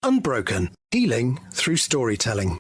Unbroken, healing through storytelling.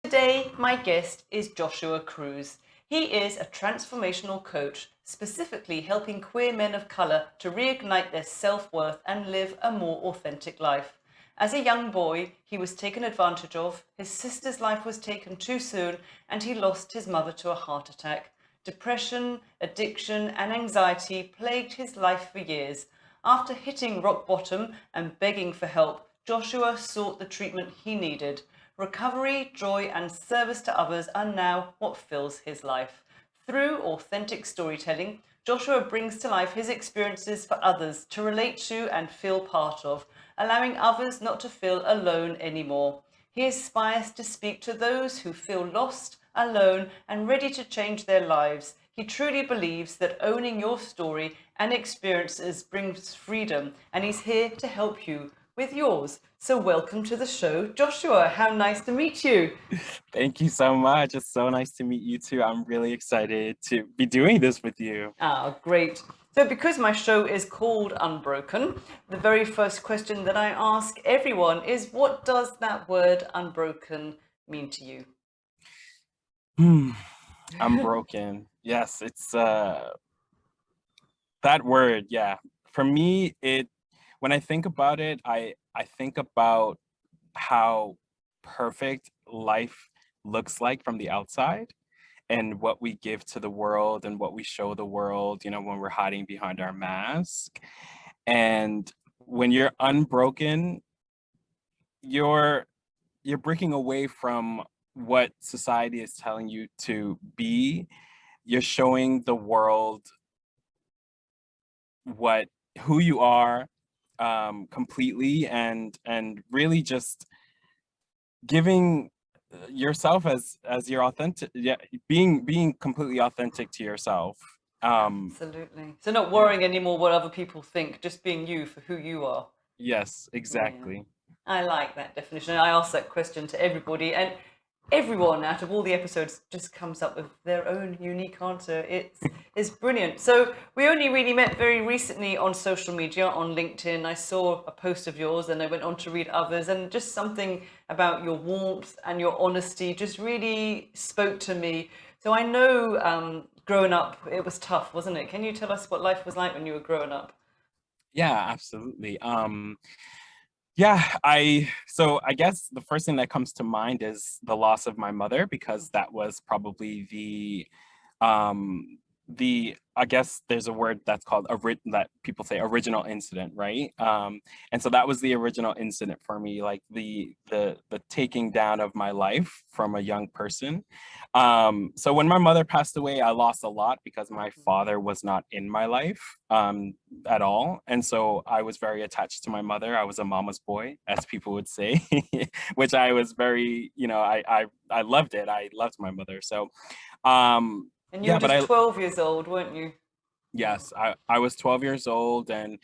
Today, my guest is Joshua Cruz. He is a transformational coach, specifically helping queer men of colour to reignite their self-worth and live a more authentic life. As a young boy, he was taken advantage of, his sister's life was taken too soon, and he lost his mother to a heart attack. Depression, addiction, and anxiety plagued his life for years. After hitting rock bottom and begging for help, Joshua sought the treatment he needed. Recovery, joy, and service to others are now what fills his life. Through authentic storytelling, Joshua brings to life his experiences for others to relate to and feel part of, allowing others not to feel alone anymore. He aspires to speak to those who feel lost, alone, and ready to change their lives. He truly believes that owning your story and experiences brings freedom, and he's here to help you with yours. So welcome to the show, Joshua. How nice to meet you. Thank you so much. It's so nice to meet you too. I'm really excited to be doing this with you. Great. So because my show is called Unbroken, the very first question that I ask everyone is, what does that word unbroken mean to you? Unbroken. Yes, it's that word, yeah. For me, when I think about it, I think about how perfect life looks like from the outside and what we give to the world and what we show the world, when we're hiding behind our mask. And when you're unbroken, you're breaking away from what society is telling you to be. You're showing the world who you are completely, and really just giving yourself as your authentic, being completely authentic to yourself. Absolutely. So not worrying anymore what other people think, just being you for who you are. Yes, exactly. Yeah. I like that definition. I ask that question to everybody, and everyone out of all the episodes just comes up with their own unique answer. It's brilliant. So we only really met very recently on social media, on LinkedIn. I saw a post of yours and I went on to read others, and just something about your warmth and your honesty just really spoke to me. So I know growing up, it was tough, wasn't it? Can you tell us what life was like when you were growing up? Yeah, absolutely. I guess the first thing that comes to mind is the loss of my mother, because that was probably um I guess there's a word that's called that people say original incident, right? And so that was the original incident for me, like the taking down of my life from a young person. So when my mother passed away, I lost a lot because my father was not in my life at all. And so I was very attached to my mother. I was a mama's boy, as people would say, which I was very, I loved it. I loved my mother. So And you were just 12 years old, weren't you? Yes, I was 12 years old, and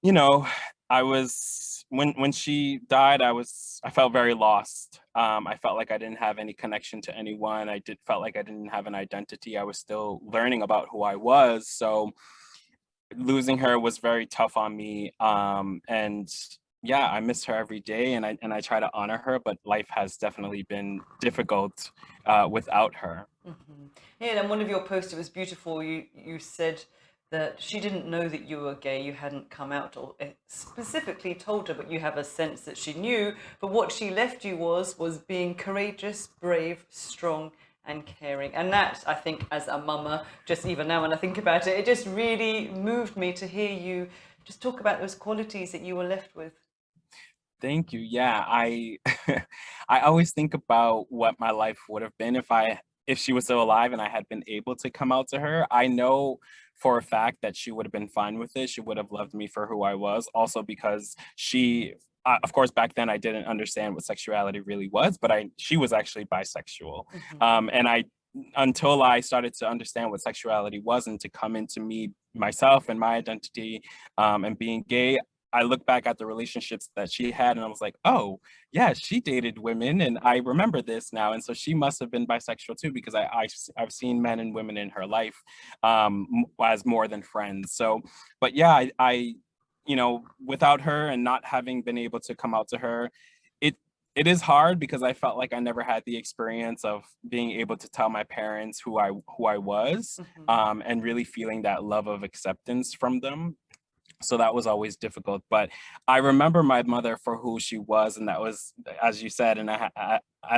you know, I was when she died, I felt very lost. I felt like I didn't have any connection to anyone. Felt like I didn't have an identity. I was still learning about who I was. So losing her was very tough on me. And yeah, I miss her every day, and I try to honor her, but life has definitely been difficult without her. Mm-hmm. Yeah, and one of your posts, it was beautiful. You said that she didn't know that you were gay. You hadn't come out or specifically told her, but you have a sense that she knew. But what she left you was being courageous, brave, strong, and caring. And that, I think, as a mama, just even now when I think about it, it just really moved me to hear you just talk about those qualities that you were left with. Thank you. Yeah, I always think about what my life would have been if she was still alive and I had been able to come out to her. I know for a fact that she would have been fine with it. She would have loved me for who I was. Also because of course, back then I didn't understand what sexuality really was, but she was actually bisexual. Mm-hmm. And until I started to understand what sexuality was and to come into me myself and my identity and being gay, I look back at the relationships that she had and I was like, oh, yeah, she dated women and I remember this now. And so she must have been bisexual too, because I've seen men and women in her life as more than friends. So, but yeah, without her and not having been able to come out to her, it it is hard because I felt like I never had the experience of being able to tell my parents who I was, Hmm. and really feeling that love of acceptance from them. So that was always difficult. But I remember my mother for who she was, and that was, as you said, and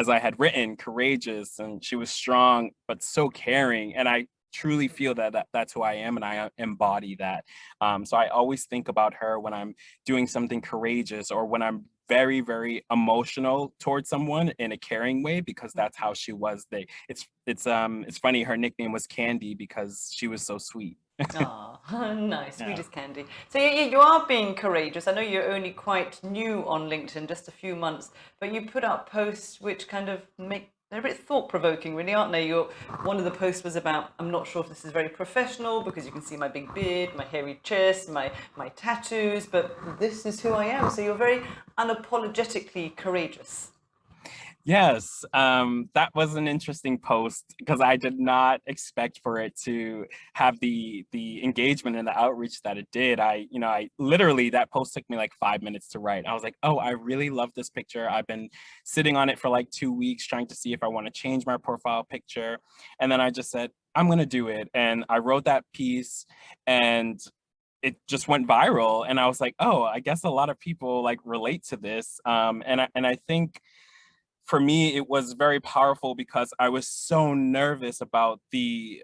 as I had written, courageous, and she was strong but so caring. And I truly feel that's who I am, and I embody that. So I always think about her when I'm doing something courageous or when I'm very, very emotional towards someone in a caring way, because that's how she was. It's funny. Her nickname was Candy because she was so sweet. Ah, nice, sweet Yeah. as candy. So you are being courageous. I know you're only quite new on LinkedIn, just a few months, but you put up posts which kind of they're a bit thought-provoking, really, aren't they? One of the posts was about, I'm not sure if this is very professional because you can see my big beard, my hairy chest, my tattoos, but this is who I am. So you're very unapologetically courageous. Yes, that was an interesting post because I did not expect for it to have the engagement and the outreach that it did. I literally, that post took me like 5 minutes to write. I was like, oh, I really love this picture. I've been sitting on it for like 2 weeks trying to see if I want to change my profile picture. And then I just said, I'm going to do it. And I wrote that piece and it just went viral. And I was like, oh, I guess a lot of people like relate to this. And I think for me, it was very powerful because I was so nervous about the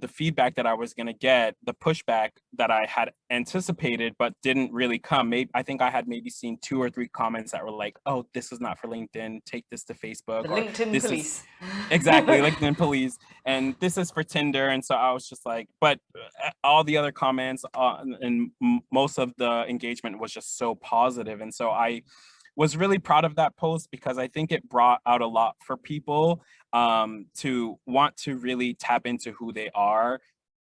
feedback that I was going to get, the pushback that I had anticipated, but didn't really come. Maybe I think I had maybe seen 2 or 3 comments that were like, "Oh, this is not for LinkedIn. Take this to Facebook," The or LinkedIn "This is." police. Exactly, LinkedIn police, and this is for Tinder, and so I was just like, but all the other comments and most of the engagement was just so positive, and so I was really proud of that post because I think it brought out a lot for people to want to really tap into who they are,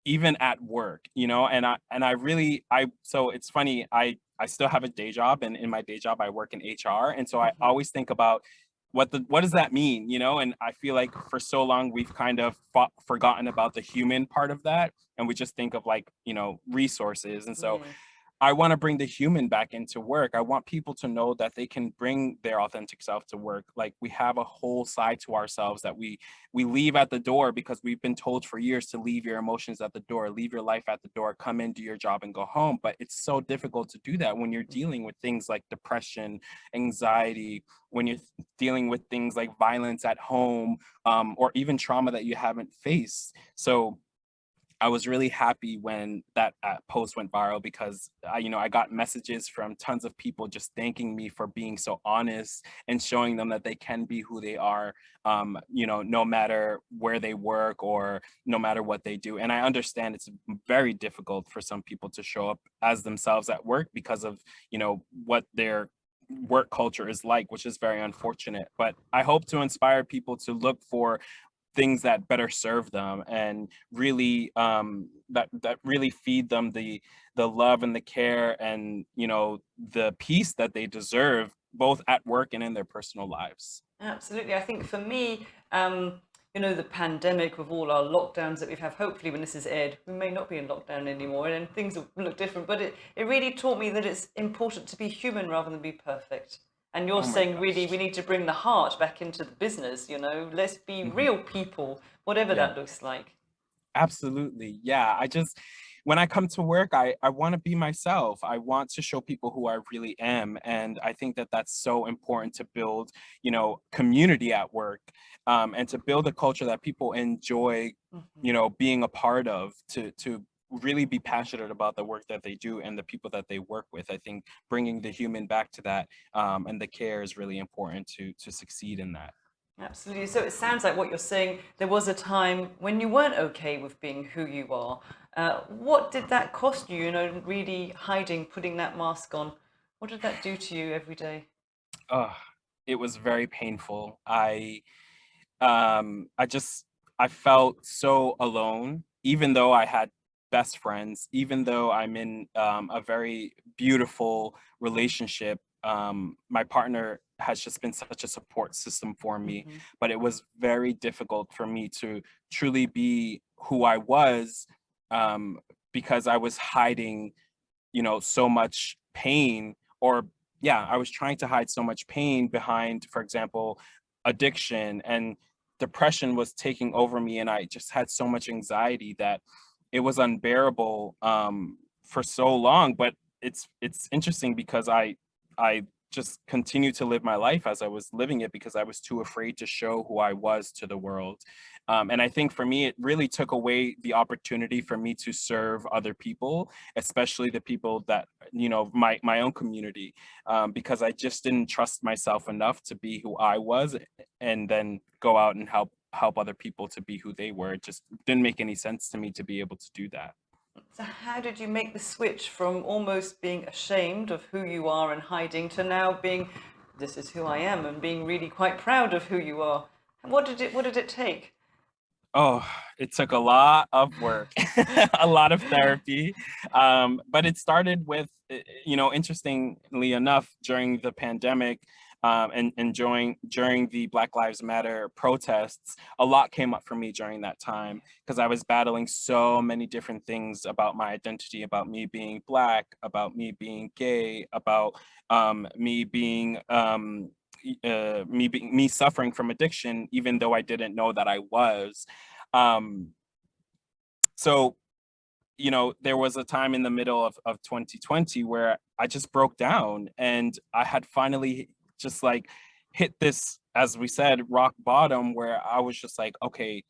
even at work, and I really so it's funny, I still have a day job, and in my day job I work in HR, and so I Mhm. always think about what does that mean, and I feel like for so long we've kind of forgotten about the human part of that, and we just think of like resources, and so Yes. I want to bring the human back into work. I want people to know that they can bring their authentic self to work. Like we have a whole side to ourselves that we leave at the door because we've been told for years to leave your emotions at the door, leave your life at the door, come in, do your job and go home. But it's so difficult to do that when you're dealing with things like depression, anxiety, when you're dealing with things like violence at home, or even trauma that you haven't faced. So I was really happy when that post went viral because I got messages from tons of people just thanking me for being so honest and showing them that they can be who they are, no matter where they work or no matter what they do. And I understand it's very difficult for some people to show up as themselves at work because of, what their work culture is like, which is very unfortunate. But I hope to inspire people to look for things that better serve them and really that really feed them the love and the care and the peace that they deserve both at work and in their personal lives. Absolutely. I think for me, the pandemic with all our lockdowns that we've had, hopefully when this is aired, we may not be in lockdown anymore and things will look different, but it really taught me that it's important to be human rather than be perfect. And you're Oh my saying really we gosh. need to bring the heart back into the business, let's be Mhm. real people, whatever Yeah. that looks like. Absolutely. Yeah. When I come to work, I want to be myself. I want to show people who I really am. And I think that that's so important to build, community at work, and to build a culture that people enjoy, Mhm. being a part of, to really be passionate about the work that they do and the people that they work with. I think bringing the human back to that, and the care is really important to succeed in that. Absolutely. So it sounds like what you're saying, there was a time when you weren't okay with being who you are. What did that cost you, really hiding, putting that mask on? What did that do to you every day? Ugh, it was very painful. I just I felt so alone, even though I had best friends, even though I'm in a very beautiful relationship. My partner has just been such a support system for me, Mm-hmm. but it was very difficult for me to truly be who I was, um, because I was hiding, so much pain, or yeah, I was trying to hide so much pain behind, for example, addiction, and depression was taking over me, and I just had so much anxiety that it was unbearable for so long. But it's interesting because I just continued to live my life as I was living it because I was too afraid to show who I was to the world. And I think for me, it really took away the opportunity for me to serve other people, especially the people that, my own community, because I just didn't trust myself enough to be who I was and then go out and help other people to be who they were. It just didn't make any sense to me to be able to do that. So how did you make the switch from almost being ashamed of who you are and hiding to now being, this is who I am, and being really quite proud of who you are? And what did it take? Oh, it took a lot of work, a lot of therapy. But it started with, interestingly enough, during the pandemic, and during the Black Lives Matter protests, a lot came up for me during that time because I was battling so many different things about my identity, about me being Black, about me being gay, about me being me suffering from addiction, even though I didn't know that I was. Um, so, there was a time in the middle of 2020 where I just broke down, and I had finally just like hit this, as we said, rock bottom, where I was just like, okay,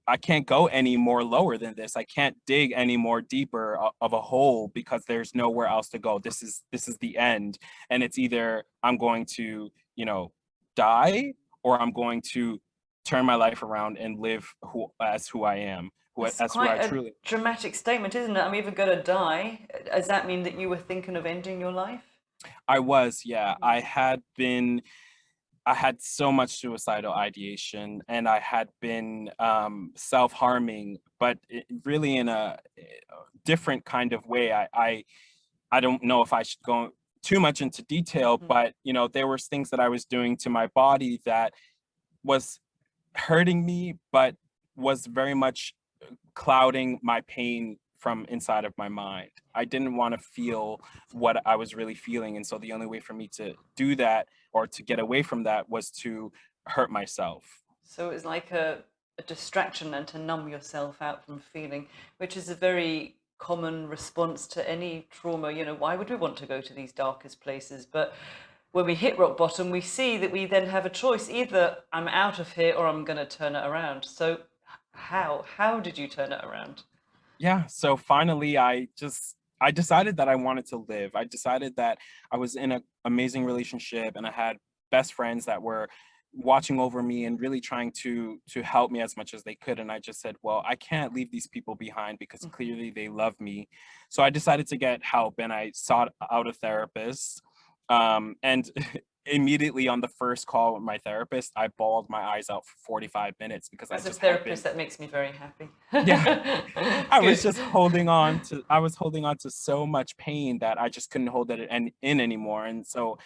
I can't go any more lower than this. I can't dig any more deeper of a hole because there's nowhere else to go. This is the end. And it's either I'm going to, die, or I'm going to turn my life around and live who I am, That's as who quite I a truly. dramatic statement, isn't it? I'm either going to die. Does that mean that you were thinking of ending your life? I was, yeah. I had so much suicidal ideation, and I had been self-harming, but really in a different kind of way. I don't know if I should go too much into detail, Mm. but there was things that I was doing to my body that was hurting me, but was very much clouding my pain from inside of my mind. I didn't want to feel what I was really feeling. And so the only way for me to do that, or to get away from that, was to hurt myself. So it was like a distraction and to numb yourself out from feeling, which is a very common response to any trauma. Why would we want to go to these darkest places? But when we hit rock bottom, we see that we then have a choice. Either I'm out of here or I'm going to turn it around. So how did you turn it around? Yeah. So finally, I decided that I wanted to live. I decided that I was in an amazing relationship, and I had best friends that were watching over me and really trying to help me as much as they could. And I just said, well, I can't leave these people behind because Mhm. clearly they love me. So I decided to get help, and I sought out a therapist. And immediately on the first call with my therapist, I bawled my eyes out for 45 minutes because I As a just had been. therapist, that makes me very happy. Yeah, Good. I was holding on to so much pain that I just couldn't hold it in anymore. And so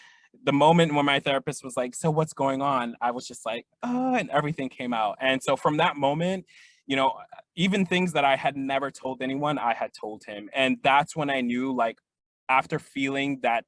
the moment when my therapist was like, so what's going on? I was just like, oh, and everything came out. And so from that moment, you know, even things that I had never told anyone, I had told him. And that's when I knew, like, after feeling that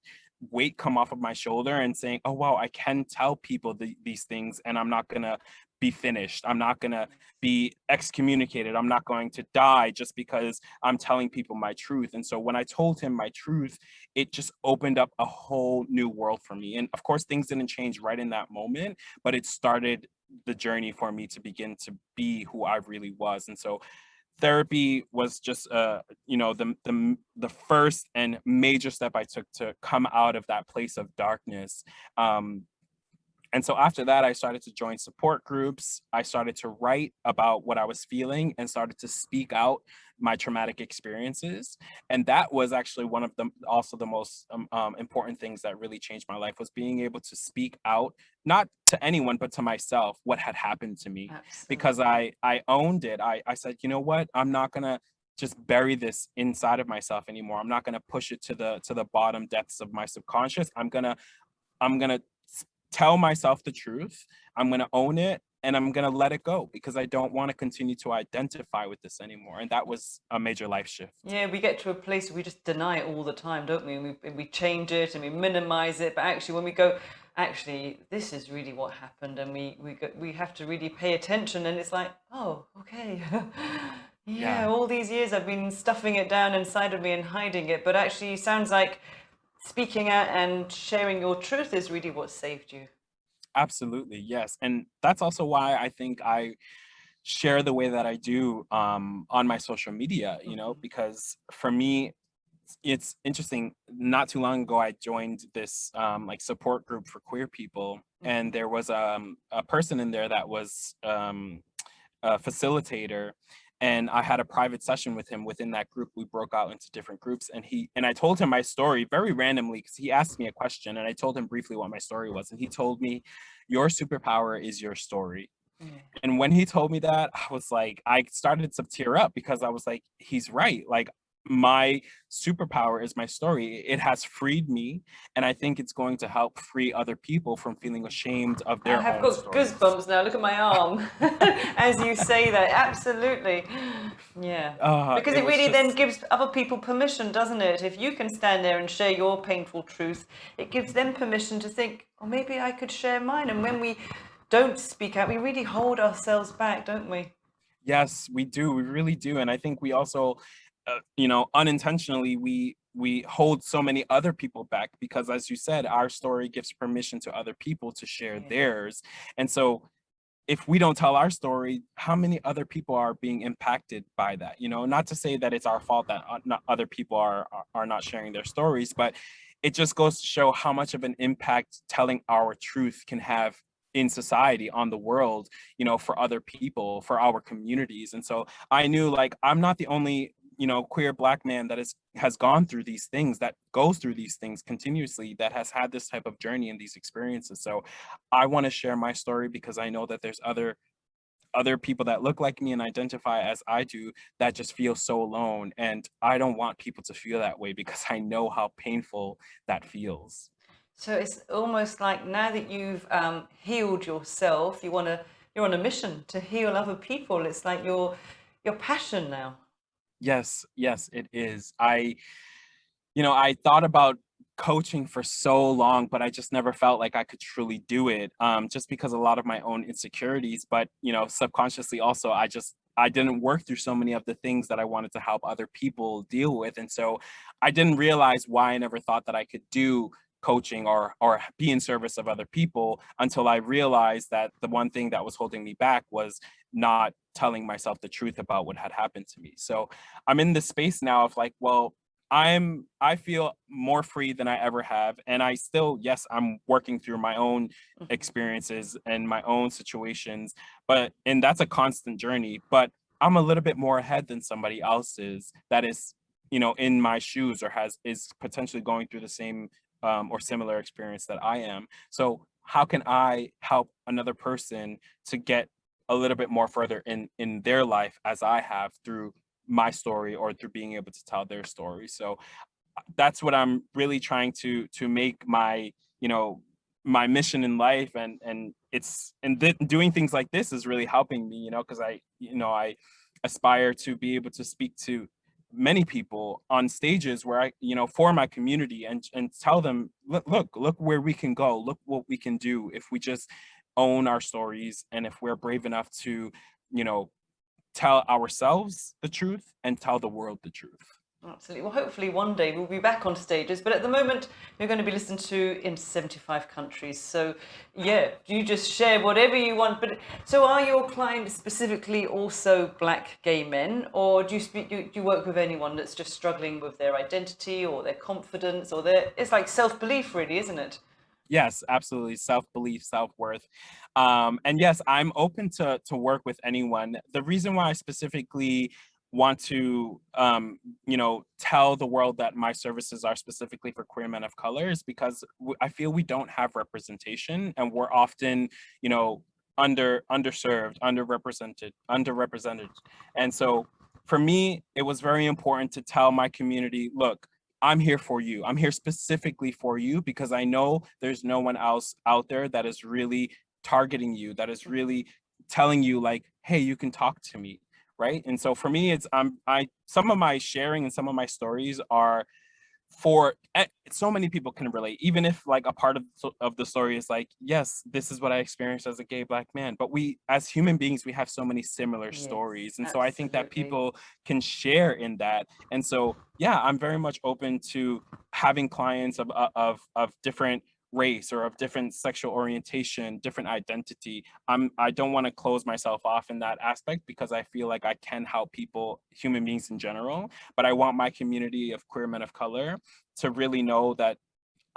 weight come off of my shoulder and saying, oh, wow, I can tell people these things, and I'm not gonna be finished. I'm not gonna be excommunicated. I'm not going to die just because I'm telling people my truth. And so when I told him my truth, it just opened up a whole new world for me. And of course, things didn't change right in that moment, but it started the journey for me to begin to be who I really was. And so therapy was just the first and major step I took to come out of that place of darkness. And so after that, I started to join support groups. I started to write about what I was feeling and started to speak out my traumatic experiences. And that was actually one of the also the most important things that really changed my life, was being able to speak out, not to anyone, but to myself, what had happened to me. Because Absolutely. I owned it. I said, you know what? I'm not gonna just bury this inside of myself anymore. I'm not going to push it to the bottom depths of my subconscious. I'm gonna tell myself the truth. I'm gonna own it, and I'm gonna let it go, because I don't want to continue to identify with this anymore. And that was a major life shift. Yeah, we get to a place where we just deny it all the time, don't we? And we change it and we minimize it. But actually, when we go, actually, this is really what happened, and we have to really pay attention. And it's like, oh, okay. Yeah, Yeah. all these years I've been stuffing it down inside of me and hiding it. But actually, it sounds like speaking out and sharing your truth is really what saved you. Absolutely, yes. And that's also why I think I share the way that I do on my social media, Mhm. because for me, it's interesting. Not too long ago, I joined this like support group for queer people, and Mhm. there was a person in there that was a facilitator, and I had a private session with him within that group. We broke out into different groups, and I told him my story very randomly, because he asked me a question, and I told him briefly what my story was, and he told me, "Your superpower is your story." Yeah. And when he told me that, I was like, I started to tear up, because I was like, he's right. Like, my superpower is my story. It has freed me, and I think it's going to help free other people from feeling ashamed of I their have own got stories. goosebumps now. Look at my arm as you say that. Absolutely. Yeah. Because It it was really then just, gives other people permission, doesn't it? If you can stand there and share your painful truth, it gives them permission to think, oh, maybe I could share mine. And when we don't speak out, we really hold ourselves back, don't we? yes, we do. We really do. And I think we also, unintentionally, we hold so many other people back, because, as you said, our story gives permission to other people to share Yeah. theirs. And so, if we don't tell our story, how many other people are being impacted by that? Not to say that it's our fault that not other people are not sharing their stories, but it just goes to show how much of an impact telling our truth can have in society, on the world, for other people, for our communities. And so I knew, like, I'm not the only queer Black man that has gone through these things, that goes through these things continuously, that has had this type of journey and these experiences. So I want to share my story, because I know that there's other people that look like me and identify as I do, that just feel so alone. And I don't want people to feel that way, because I know how painful that feels. So it's almost like now that you've healed yourself, you're on a mission to heal other people. It's like your passion now. Yes, yes, it is. I thought about coaching for so long, but I just never felt like I could truly do it, just because a lot of my own insecurities. But subconsciously also, I didn't work through so many of the things that I wanted to help other people deal with, and so I didn't realize why I never thought that I could do coaching or be in service of other people, until I realized that the one thing that was holding me back was not telling myself the truth about what had happened to me. So I'm in this space now of like, well, I feel more free than I ever have. And I still, yes, I'm working through my own Mhm. experiences and my own situations, and that's a constant journey. But I'm a little bit more ahead than somebody else is, that is, in my shoes, or is potentially going through the same or similar experience that I am. So how can I help another person to get a little bit more further in their life, as I have, through my story, or through being able to tell their story? So that's what I'm really trying to make you know my mission in life. And doing things like this is really helping me, because I aspire to be able to speak to many people on stages where I, for my community, and tell them, look where we can go, look what we can do if we just own our stories, and if we're brave enough to, you know tell ourselves the truth and tell the world the truth. Absolutely. Well, hopefully one day we'll be back on stages, but at the moment you're going to be listened to in 75 countries. So, yeah, you just share whatever you want. But so, are your clients specifically also Black gay men, or do you work with anyone that's just struggling with their identity or their confidence or their it's like self belief, really, isn't it? Yes, absolutely. Self-belief, self-worth. And yes, I'm open to work with anyone. The reason why I specifically want to tell the world that my services are specifically for queer men of color is because I feel we don't have representation, and we're often, underserved, underrepresented. And so for me, it was very important to tell my community, look, I'm here for you. I'm here specifically for you because I know there's no one else out there that is really targeting you, that is really telling you like, hey, you can talk to me, right? And so for me, it's I some of my sharing and some of my stories are for so many people can relate, even if like a part of the story is like, yes, this is what I experienced as a gay Black man, but we as human beings, we have so many similar Yes, stories, and so I think that absolutely. people can share in that. And so yeah, I'm very much open to having clients of different race or of different sexual orientation, different identity. I don't want to close myself off in that aspect because I feel like I can help people, human beings in general, but I want my community of queer men of color to really know that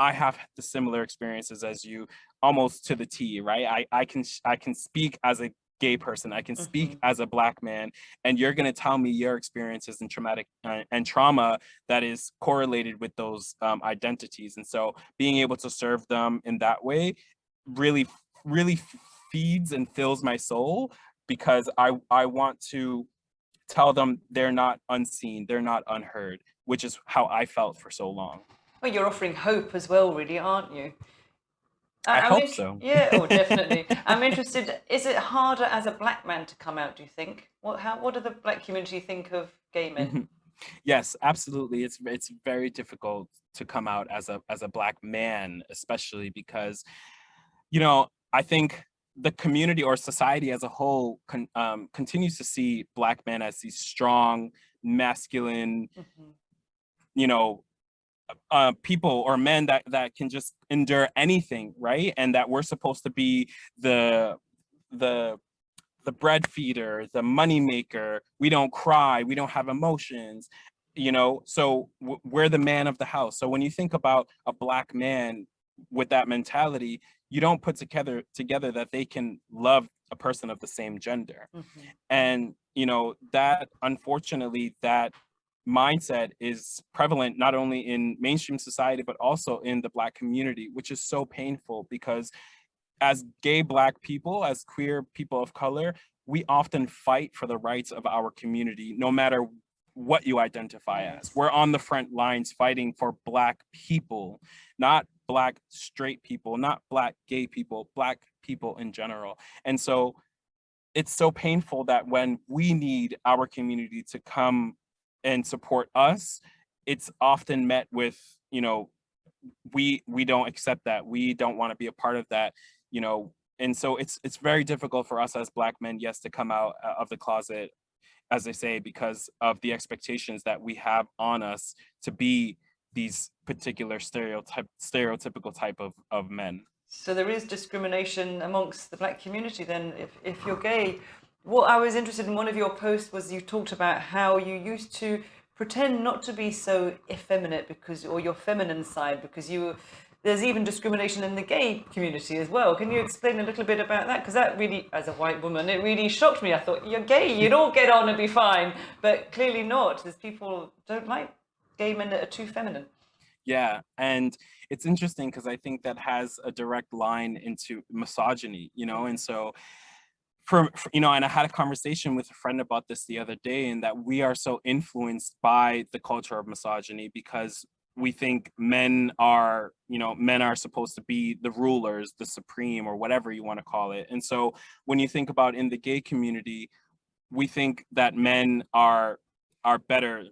I have the similar experiences as you, almost to the T, right? I can speak as a gay person, I can speak as a Black man, and you're going to tell me your experiences and traumatic and trauma that is correlated with those identities. And so being able to serve them in that way really, really feeds and fills my soul, because I want to tell them they're not unseen, they're not unheard, which is how I felt for so long. Well, you're offering hope as well, really, aren't you? I hope so. Yeah, oh, definitely. I'm interested. Is it harder as a Black man to come out? Do you think? What do the Black community think of gay men? Mhm. Yes, absolutely. It's very difficult to come out as a Black man, especially because, I think the community or society as a whole continues to see Black men as these strong, masculine, Hmm. you know, people or men that can just endure anything, right? And that we're supposed to be the the the bread feeder, the money maker. We don't cry, we don't have emotions, so we're the man of the house. So when you think about a Black man with that mentality, you don't put together that they can love a person of the same gender. Hmm. And that, unfortunately, that mindset is prevalent not only in mainstream society but also in the Black community, which is so painful because as gay Black people, as queer people of color, we often fight for the rights of our community, no matter what you identify as. Yes. We're on the front lines fighting for Black people, not Black straight people, not Black gay people, Black people in general. And so it's so painful that when we need our community to come and support us, it's often met with, we don't accept that. We don't want to be a part of that, you know. And so it's very difficult for us as Black men, yes, to come out of the closet, as they say, because of the expectations that we have on us to be these particular stereotypical type of men. So there is discrimination amongst the Black community then, if you're gay. What I was interested in, one of your posts was you talked about how you used to pretend not to be so effeminate or your feminine side, because there's even discrimination in the gay community as well. Can you explain a little bit about that? Because that really, as a white woman, it really shocked me. I thought, you're gay, you'd all get on and be fine, but clearly not. There's people don't like gay men that are too feminine. Yeah, and it's interesting because I think that has a direct line into misogyny, and so and I had a conversation with a friend about this the other day, and that we are so influenced by the culture of misogyny because we think men are supposed to be the rulers, the supreme, or whatever you want to call it. And so when you think about in the gay community, we think that men are better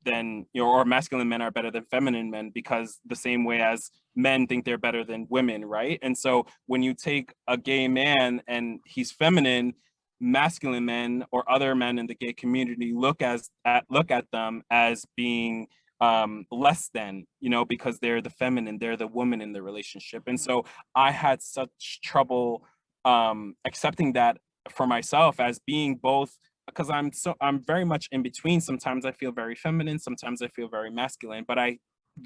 than, or masculine men are better than feminine men, because the same way as men think they're better than women, right? And so when you take a gay man and he's feminine, masculine men or other men in the gay community look at them as being less than, because they're the feminine, they're the woman in the relationship. And so I had such trouble accepting that for myself as being both, because I'm very much in between. Sometimes I feel very feminine, sometimes I feel very masculine, but I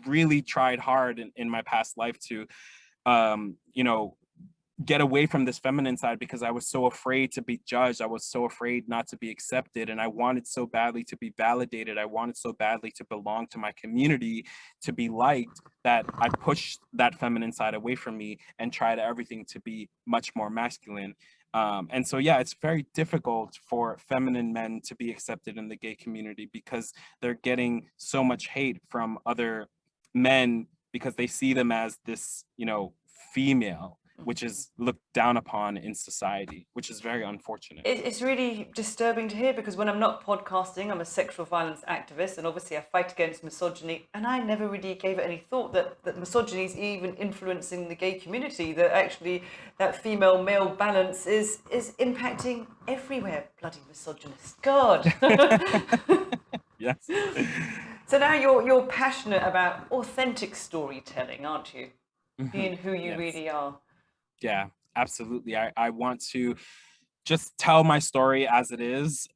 really tried hard in my past life to you know get away from this feminine side, because I was so afraid to be judged. I was so afraid not to be accepted, and I wanted so badly to be validated. I wanted so badly to belong to my community, to be liked, that I pushed that feminine side away from me and tried everything to be much more masculine. And so, yeah, it's very difficult for feminine men to be accepted in the gay community because they're getting so much hate from other men because they see them as this, female, which is looked down upon in society, which is very unfortunate. It's really disturbing to hear, because when I'm not podcasting, I'm a sexual violence activist, and obviously I fight against misogyny, and I never really gave it any thought that misogyny is even influencing the gay community, that actually that female-male balance is impacting everywhere. Bloody misogynist. God. Yes. So now you're passionate about authentic storytelling, aren't you? Being who you Yes. really are. Yeah, absolutely. I want to just tell my story as it is,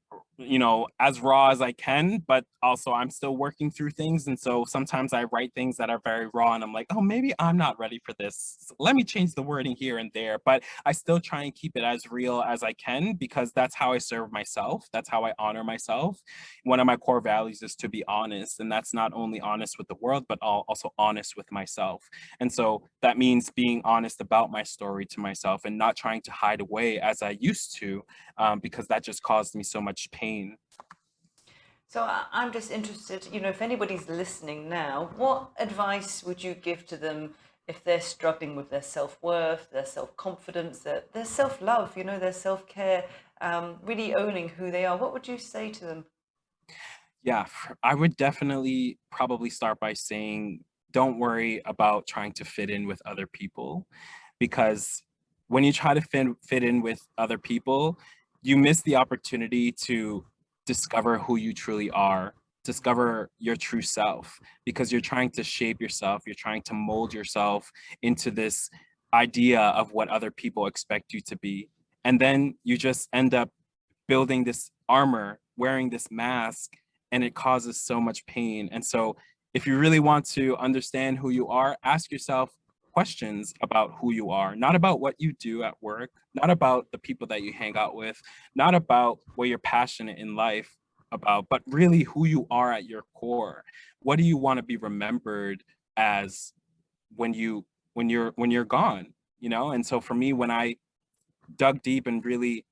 as raw as I can, but also I'm still working through things. And so sometimes I write things that are very raw and I'm like, oh, maybe I'm not ready for this. Let me change the wording here and there. But I still try and keep it as real as I can because that's how I serve myself. That's how I honor myself. One of my core values is to be honest. And that's not only honest with the world, but also honest with myself. And so that means being honest about my story to myself and not trying to hide away as I used to, because that just caused me so much pain. So I'm just interested, if anybody's listening now, what advice would you give to them if they're struggling with their self-worth, their self-confidence, their self-love, their self-care, really owning who they are? What would you say to them? Yeah, I would definitely probably start by saying, don't worry about trying to fit in with other people, because when you try to fit in with other people, you miss the opportunity to discover who you truly are, discover your true self, because you're trying to shape yourself, you're trying to mold yourself into this idea of what other people expect you to be. And then you just end up building this armor, wearing this mask, and it causes so much pain. And so if you really want to understand who you are, ask yourself questions about who you are, not about what you do at work, not about the people that you hang out with, not about what you're passionate in life about, but really who you are at your core. What do you want to be remembered as when you're gone, And so for me, when I dug deep and really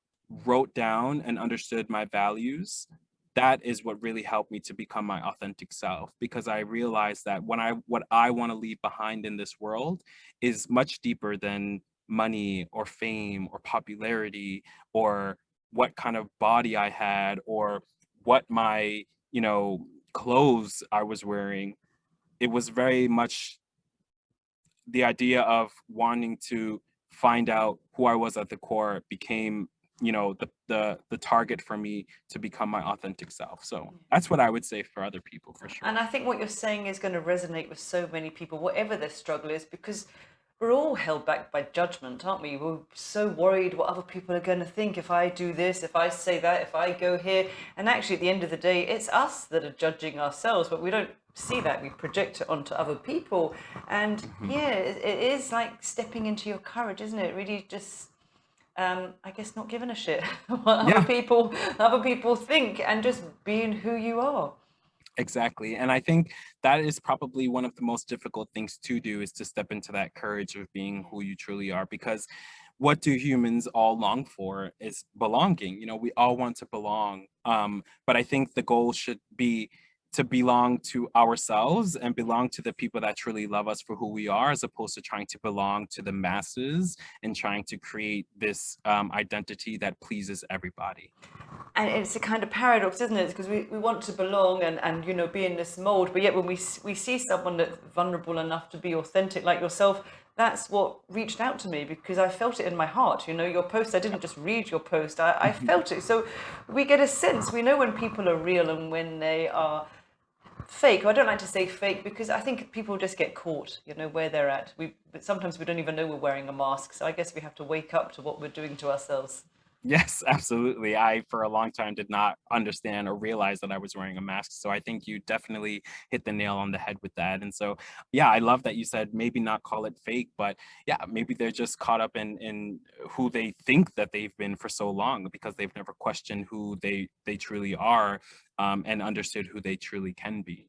wrote down and understood my values, that is what really helped me to become my authentic self, because I realized that what I want to leave behind in this world is much deeper than money or fame or popularity or what kind of body I had or what my, clothes I was wearing. It was very much the idea of wanting to find out who I was at the core became, the target for me to become my authentic self. So that's what I would say for other people, for sure. And I think what you're saying is going to resonate with so many people, whatever their struggle is, because we're all held back by judgment, aren't we? We're so worried what other people are going to think if I do this, if I say that, if I go here. And actually, at the end of the day, it's us that are judging ourselves, but we don't see that. We project it onto other people. And yeah, it is like stepping into your courage, isn't it? Really just, I guess, not giving a shit what Yeah, other people think, and just being who you are. exactly. And I think that is probably one of the most difficult things to do, is to step into that courage of being who you truly are, because what do humans all long for is belonging. We all want to belong. But I think the goal should be to belong to ourselves and belong to the people that truly love us for who we are, as opposed to trying to belong to the masses and trying to create this identity that pleases everybody. And it's a kind of paradox, isn't it? Because we want to belong and be in this mold, but yet when we see someone that's vulnerable enough to be authentic like yourself, that's what reached out to me, because I felt it in my heart. Your post, I didn't just read your post, I felt it. So we get a sense, we know when people are real and when they are fake. I don't like to say fake, because I think people just get caught, where they're at. But sometimes we don't even know we're wearing a mask. So I guess we have to wake up to what we're doing to ourselves. Yes, absolutely. I, for a long time, did not understand or realize that I was wearing a mask. So I think you definitely hit the nail on the head with that. And so, yeah, I love that you said maybe not call it fake, but yeah, maybe they're just caught up in who they think that they've been for so long, because they've never questioned who they truly are, and understood who they truly can be.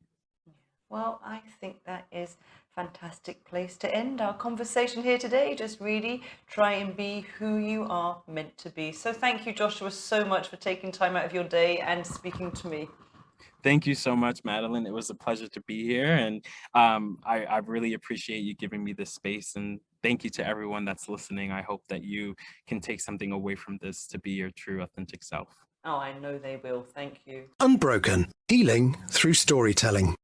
Well, I think that is fantastic place to end our conversation here today. Just really try and be who you are meant to be. So thank you, Joshua, so much for taking time out of your day and speaking to me. Thank you so much, Madeline. It was a pleasure to be here. And I really appreciate you giving me this space. And thank you to everyone that's listening. I hope that you can take something away from this to be your true, authentic self. Oh, I know they will. Thank you. Unbroken, healing through storytelling.